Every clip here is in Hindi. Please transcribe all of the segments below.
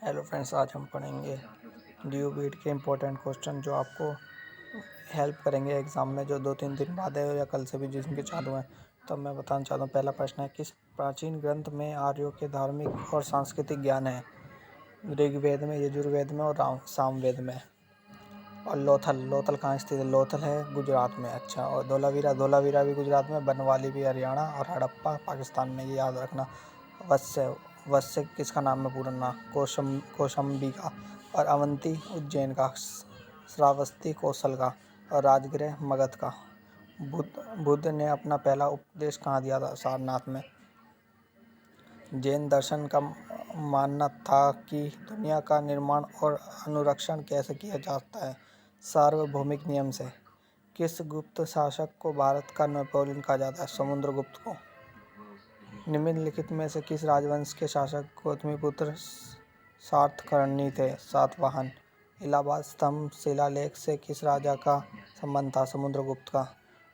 हेलो फ्रेंड्स, आज हम पढ़ेंगे ड्यू बीट के इम्पोर्टेंट क्वेश्चन जो आपको हेल्प करेंगे एग्ज़ाम में, जो 2-3 दिन बाद है या कल से भी जिनके चालू हैं। तो मैं बताना चाहता हूँ, पहला प्रश्न है, किस प्राचीन ग्रंथ में आर्यों के धार्मिक और सांस्कृतिक ज्ञान है? ऋग्वेद में, यजुर्वेद में और सामवेद में। और लोथल कहाँ स्थित है? लोथल है गुजरात में। अच्छा, और धोलावीरा भी गुजरात में, बनवाली भी हरियाणा, और हड़प्पा पाकिस्तान में, ये याद रखना। वत्स्य किसका नाम है पूरा नाम? कौशंबी का। और अवंती उज्जैन का। श्रावस्ती कौशल का। और राजगृह मगध का। बुद्ध ने अपना पहला उपदेश कहाँ दिया था? सारनाथ में। जैन दर्शन का मानना था कि दुनिया का निर्माण और अनुरक्षण कैसे किया जाता है? सार्वभौमिक नियम से। किस गुप्त शासक को भारत का नेपोलियन कहा जाता है? समुद्रगुप्त को। निम्नलिखित में से किस राजवंश के शासक गौतमीपुत्र सातकर्णी थे? सातवाहन। इलाहाबाद स्तंभ शिलालेख से किस राजा का संबंध था? समुद्रगुप्त का।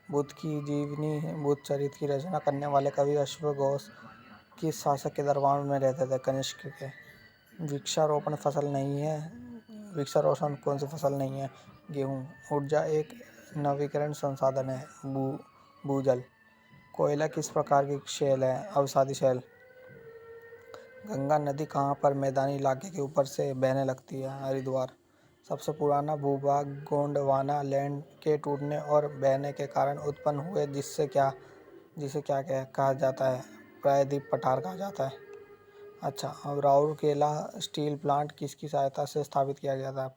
बुद्ध की जीवनी बुद्धचरित की रचना करने वाले कवि अश्वघोष किस शासक के दरबार में रहते थे? कनिष्क के। वृक्षारोपण कौन सी फसल नहीं है? गेहूँ। ऊर्जा एक नवीकरण संसाधन है। भूजल। कोयला किस प्रकार की शैल है? अवसादी शैल। गंगा नदी कहाँ पर मैदानी इलाके के ऊपर से बहने लगती है? हरिद्वार। सबसे पुराना भूभाग गोंडवाना लैंड के टूटने और बहने के कारण उत्पन्न हुए जिसे क्या कहा जाता है? प्रायद्वीप पठार कहा जाता है। अच्छा, अब राउरकेला स्टील प्लांट किसकी सहायता से स्थापित किया गया था?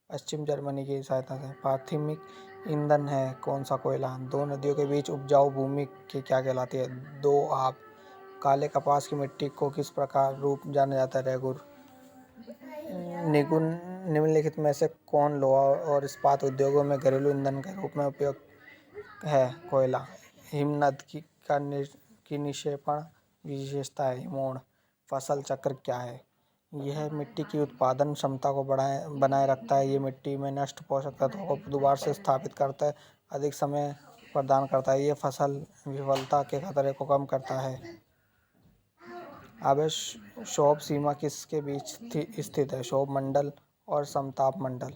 पश्चिम जर्मनी की सहायता से। प्राथमिक ईंधन है कौन सा? कोयला। दो नदियों के बीच उपजाऊ भूमि की क्या कहलाती है? दोआब। काले कपास की मिट्टी को किस प्रकार रूप जाना जाता है? रेगुर। निम्नलिखित में से कौन लोहा और इस्पात उद्योगों में घरेलू ईंधन के रूप में उपयोग है? कोयला। हिमनद की निक्षेपण विशेषता है? हिमोड़। फसल चक्र क्या है? यह मिट्टी की उत्पादन क्षमता को बनाए रखता है। ये मिट्टी में नष्ट पोषक तत्वों को दोबारा से स्थापित करता है, अधिक समय प्रदान करता है। ये फसल विफलता के खतरे को कम करता है। अब क्षोभ सीमा किसके बीच स्थित है? क्षोभ मंडल और समताप मंडल।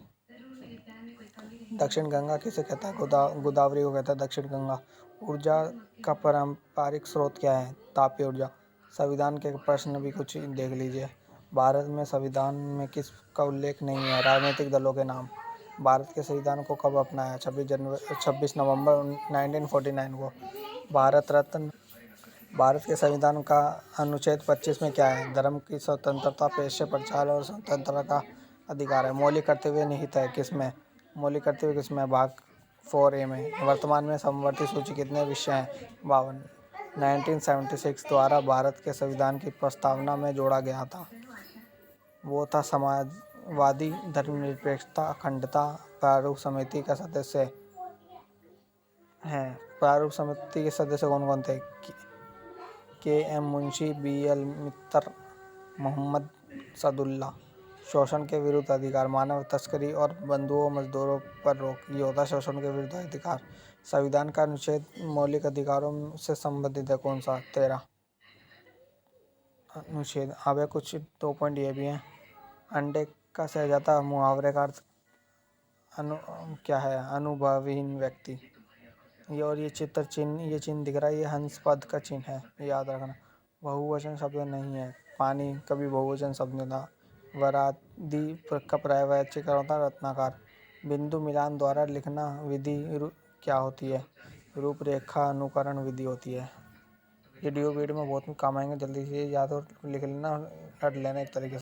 दक्षिण गंगा किसे कहता है? गोदावरी को कहता है दक्षिण गंगा। ऊर्जा का पारंपरिक स्रोत क्या है? तापीय ऊर्जा। संविधान के प्रश्न भी कुछ देख लीजिए। भारत में संविधान में किस का उल्लेख नहीं है? राजनीतिक दलों के नाम। भारत के संविधान को कब अपनाया? 26 नवंबर 1949 को। भारत रत्न। भारत के संविधान का अनुच्छेद 25 में क्या है? धर्म की स्वतंत्रता, पेशे प्रचार और स्वतंत्रता का अधिकार है। मौलिक कर्तव्य निहित है किसमें? मौलिक कर्तव्य किसमें? भाग 4A में। वर्तमान में समवर्ती सूची कितने विषय हैं? 52। 1976 द्वारा भारत के संविधान की प्रस्तावना में जोड़ा गया था। वो था समाजवादी, धर्मनिरपेक्षता, अखंडता। प्रारूप समिति का सदस्य हैं। प्रारूप समिति के सदस्य कौन कौन थे? KM मुंशी, BL मित्तर, मोहम्मद सदुल्ला। शोषण के विरुद्ध अधिकार, मानव तस्करी और बंधुओं मजदूरों पर रोक, ये होता है शोषण के विरुद्ध अधिकार। संविधान का अनुच्छेद मौलिक अधिकारों से संबंधित है कौन सा? 13 अनुच्छेद। अब कुछ 2 पॉइंट ये भी हैं। अंडे का सहजाता मुहावरे का अर्थ क्या है? अनुभवहीन व्यक्ति। ये और ये चिन्ह दिख रहा है, ये हंस पद का चिन्ह है, याद रखना। बहुवचन शब्द नहीं है। पानी कभी बहुवचन शब्द नहीं था। वरादी का पर्यायवाची होता है रत्नाकर। बिंदु मिलान द्वारा लिखना विधि क्या होती है? रूपरेखा अनुकरण विधि होती है। ये वीडियो में बहुत काम आएंगे, जल्दी से याद और लिख लेना, रट लेना एक तरीके से।